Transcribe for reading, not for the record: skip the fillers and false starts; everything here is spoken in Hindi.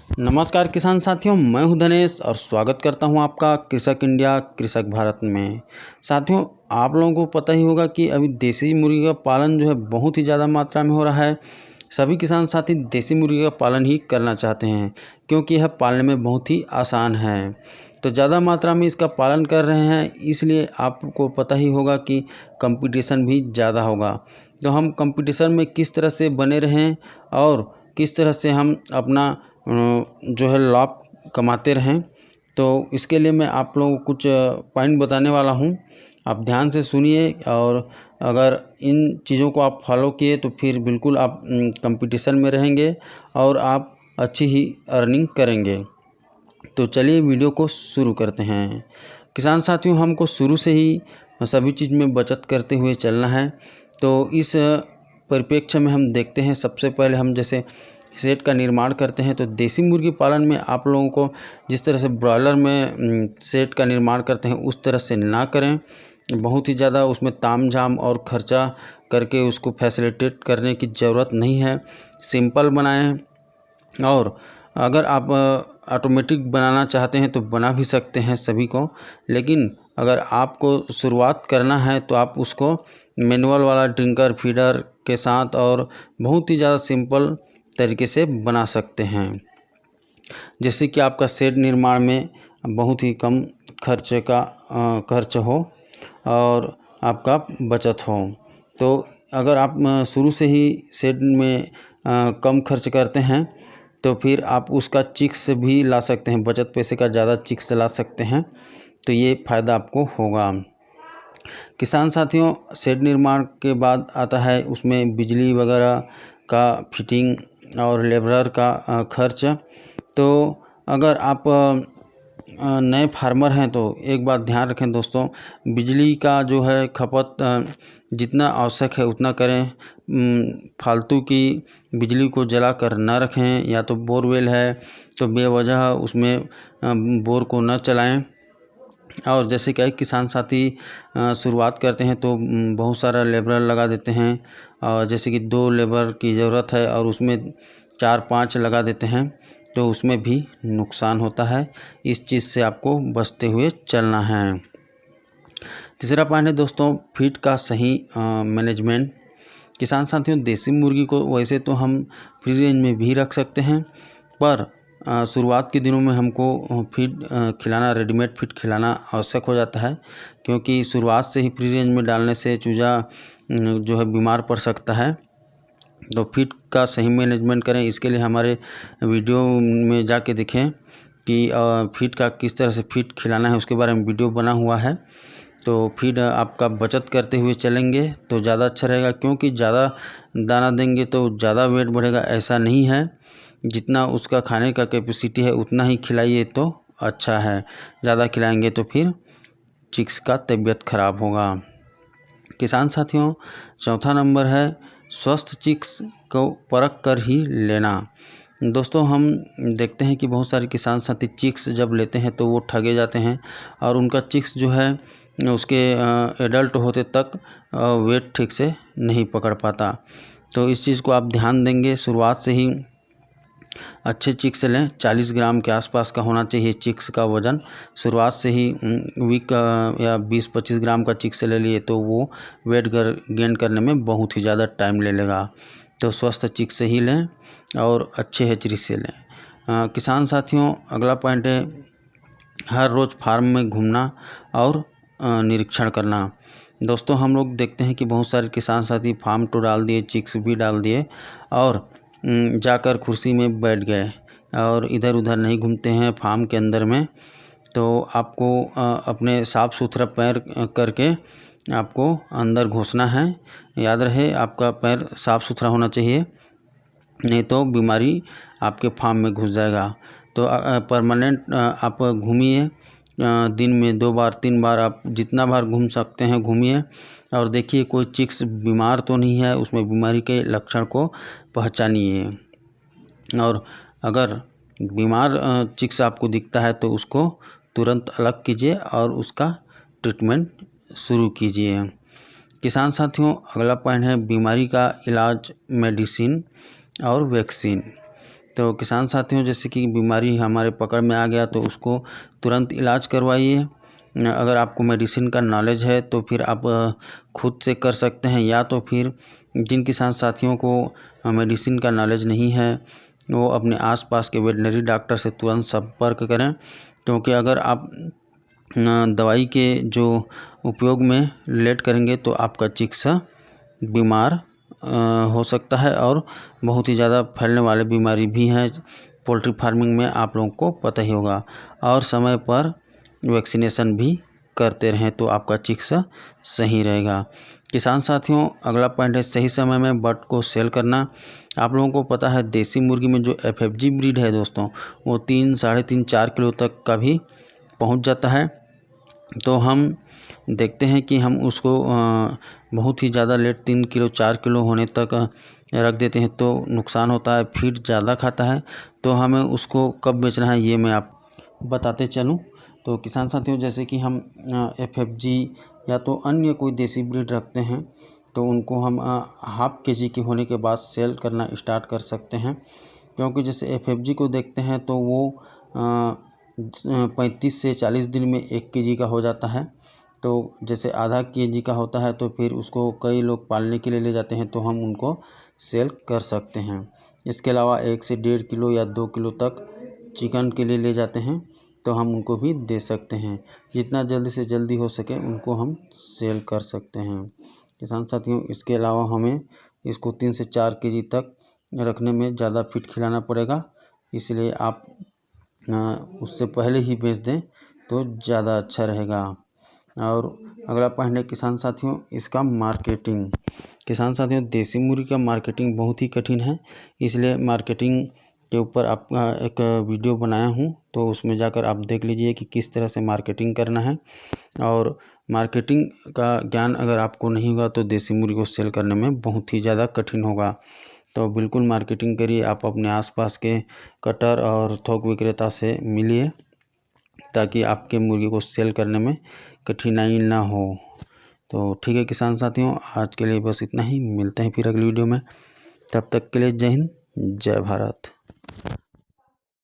नमस्कार किसान साथियों, मैं हूं धनेश और स्वागत करता हूं आपका कृषक इंडिया कृषक भारत में। साथियों, आप लोगों को पता ही होगा कि अभी देसी मुर्गी का पालन जो है बहुत ही ज़्यादा मात्रा में हो रहा है। सभी किसान साथी देसी मुर्गी का पालन ही करना चाहते हैं क्योंकि यह पालने में बहुत ही आसान है। तो ज़्यादा मात्रा में इसका पालन कर रहे हैं, इसलिए आपको पता ही होगा कि कंपटीशन भी ज़्यादा होगा। तो हम कंपटीशन में किस तरह से बने रहें और किस तरह से हम अपना जो है लाभ कमाते रहें, तो इसके लिए मैं आप लोगों को कुछ पॉइंट बताने वाला हूं। आप ध्यान से सुनिए और अगर इन चीज़ों को आप फॉलो किए तो फिर बिल्कुल आप कंपटीशन में रहेंगे और आप अच्छी ही अर्निंग करेंगे। तो चलिए वीडियो को शुरू करते हैं। किसान साथियों, हमको शुरू से ही सभी चीज़ में बचत करते हुए चलना है। तो इस परिप्रेक्ष्य में हम देखते हैं, सबसे पहले हम जैसे सेट का निर्माण करते हैं तो देसी मुर्गी पालन में आप लोगों को जिस तरह से ब्रॉयलर में सेट का निर्माण करते हैं उस तरह से ना करें। बहुत ही ज़्यादा उसमें तामझाम और ख़र्चा करके उसको फैसिलिटेट करने की ज़रूरत नहीं है। सिंपल बनाएं और अगर आप ऑटोमेटिक बनाना चाहते हैं तो बना भी सकते हैं सभी को, लेकिन अगर आपको शुरुआत करना है तो आप उसको मैनुअल वाला ड्रिंकर फीडर के साथ और बहुत ही ज़्यादा सिंपल तरीके से बना सकते हैं, जैसे कि आपका शेड निर्माण में बहुत ही कम खर्च हो और आपका बचत हो। तो अगर आप शुरू से ही शेड में कम खर्च करते हैं तो फिर आप उसका चिक्स भी ला सकते हैं, बचत पैसे का ज़्यादा चिक्स ला सकते हैं, तो ये फ़ायदा आपको होगा। किसान साथियों, शेड निर्माण के बाद आता है उसमें बिजली वगैरह का फिटिंग और लेबर का खर्च। तो अगर आप नए फार्मर हैं तो एक बात ध्यान रखें दोस्तों, बिजली का जो है खपत जितना आवश्यक है उतना करें। फालतू की बिजली को जला कर न रखें, या तो बोरवेल है तो बेवजह उसमें बोर को न चलाएं। और जैसे कि किसान साथी शुरुआत करते हैं तो बहुत सारा लेबर लगा देते हैं, और जैसे कि 2 लेबर की ज़रूरत है और उसमें 4-5 लगा देते हैं, तो उसमें भी नुकसान होता है। इस चीज़ से आपको बचते हुए चलना है। तीसरा पॉइंट है दोस्तों, फीड का सही मैनेजमेंट। किसान साथियों, देसी मुर्गी को वैसे तो हम फ्री रेंज में भी रख सकते हैं, पर शुरुआत के दिनों में हमको फीड खिलाना, रेडीमेड फीड खिलाना आवश्यक हो जाता है, क्योंकि शुरुआत से ही फ्री रेंज में डालने से चूजा जो है बीमार पड़ सकता है। तो फीड का सही मैनेजमेंट करें। इसके लिए हमारे वीडियो में जाके देखें कि फीड का किस तरह से फीड खिलाना है, उसके बारे में वीडियो बना हुआ है। तो फीड आपका बचत करते हुए चलेंगे तो ज़्यादा अच्छा रहेगा, क्योंकि ज़्यादा दाना देंगे तो ज़्यादा वेट बढ़ेगा ऐसा नहीं है। जितना उसका खाने का कैपेसिटी है उतना ही खिलाइए तो अच्छा है। ज़्यादा खिलाएंगे तो फिर चिक्स का तबीयत ख़राब होगा। किसान साथियों, चौथा नंबर है स्वस्थ चिक्स को परख कर ही लेना। दोस्तों, हम देखते हैं कि बहुत सारे किसान साथी चिक्स जब लेते हैं तो वो ठगे जाते हैं और उनका चिक्स जो है उसके एडल्ट होते तक वेट ठीक से नहीं पकड़ पाता। तो इस चीज़ को आप ध्यान देंगे, शुरुआत से ही अच्छे चिक्स लें। 40 ग्राम के आसपास का होना चाहिए चिक्स का वज़न। शुरुआत से ही वीक या 20-25 ग्राम का चिक्स ले लिए तो वो वेट गेन करने में बहुत ही ज़्यादा टाइम ले लेगा। तो स्वस्थ चिक्स से ही लें और अच्छे हैचरी से लें। किसान साथियों, अगला पॉइंट है हर रोज़ फार्म में घूमना और निरीक्षण करना। दोस्तों, हम लोग देखते हैं कि बहुत सारे किसान साथी फार्म तो डाल दिए, चिक्स भी डाल दिए और जाकर कुर्सी में बैठ गए और इधर उधर नहीं घूमते हैं फार्म के अंदर में। तो आपको अपने साफ़ सुथरा पैर करके आपको अंदर घुसना है। याद रहे, आपका पैर साफ़ सुथरा होना चाहिए, नहीं तो बीमारी आपके फार्म में घुस जाएगा। तो परमानेंट आप घूमिए, दिन में 2 बार 3 बार आप जितना बार घूम सकते हैं घूमिए और देखिए कोई चिक्स बीमार तो नहीं है, उसमें बीमारी के लक्षण को पहचानिए। और अगर बीमार चिक्स आपको दिखता है तो उसको तुरंत अलग कीजिए और उसका ट्रीटमेंट शुरू कीजिए। किसान साथियों, अगला पॉइंट है बीमारी का इलाज, मेडिसिन और वैक्सीन। तो किसान साथियों, जैसे कि बीमारी हमारे पकड़ में आ गया तो उसको तुरंत इलाज करवाइए। अगर आपको मेडिसिन का नॉलेज है तो फिर आप खुद से कर सकते हैं, या तो फिर जिन किसान साथियों को मेडिसिन का नॉलेज नहीं है वो अपने आसपास के वेटनरी डॉक्टर से तुरंत संपर्क करें, क्योंकि अगर आप दवाई के जो उपयोग में लेट करेंगे तो आपका चिकित्सा बीमार हो सकता है, और बहुत ही ज़्यादा फैलने वाले बीमारी भी हैं पोल्ट्री फार्मिंग में, आप लोगों को पता ही होगा। और समय पर वैक्सीनेशन भी करते रहें तो आपका चिकित्सा सही रहेगा। किसान साथियों, अगला पॉइंट है सही समय में बर्ड को सेल करना। आप लोगों को पता है देसी मुर्गी में जो FFG ब्रीड है दोस्तों, वो 3, 3.5, 4 किलो तक का भी पहुंच जाता है। तो हम देखते हैं कि हम उसको बहुत ही ज़्यादा लेट 3 किलो 4 किलो होने तक रख देते हैं तो नुकसान होता है, फीड ज़्यादा खाता है। तो हमें उसको कब बेचना है ये मैं आप बताते चलूँ। तो किसान साथियों, जैसे कि हम FFG या तो अन्य कोई देसी ब्रीड रखते हैं तो उनको हम हाफ KG के होने के बाद सेल करना स्टार्ट कर सकते हैं, क्योंकि जैसे FFG को देखते हैं तो वो 35 से 40 दिन में 1 KG का हो जाता है। तो जैसे आधा KG का होता है तो फिर उसको कई लोग पालने के लिए ले जाते हैं तो हम उनको सेल कर सकते हैं। इसके अलावा 1 से 1.5 किलो या 2 किलो तक चिकन के लिए ले जाते हैं तो हम उनको भी दे सकते हैं। जितना जल्दी से जल्दी हो सके उनको हम सेल कर सकते हैं। किसान साथियों, इसके अलावा हमें इसको 3 से 4 KG तक रखने में ज़्यादा फीड खिलाना पड़ेगा, इसलिए आप उससे पहले ही बेच दें तो ज़्यादा अच्छा रहेगा। और अगला पॉइंट है किसान साथियों, इसका मार्केटिंग। किसान साथियों, देसी मुर्गी का मार्केटिंग बहुत ही कठिन है, इसलिए मार्केटिंग के ऊपर आपका एक वीडियो बनाया हूँ, तो उसमें जाकर आप देख लीजिए कि किस तरह से मार्केटिंग करना है। और मार्केटिंग का ज्ञान अगर आपको नहीं होगा तो देसी मुर्गी को सेल करने में बहुत ही ज़्यादा कठिन होगा। तो बिल्कुल मार्केटिंग करिए, आप अपने आसपास के कटर और थोक विक्रेता से मिलिए ताकि आपके मुर्गी को सेल करने में कठिनाई ना हो। तो ठीक है किसान साथियों, आज के लिए बस इतना ही। मिलते हैं फिर अगली वीडियो में, तब तक के लिए जय हिंद, जय भारत।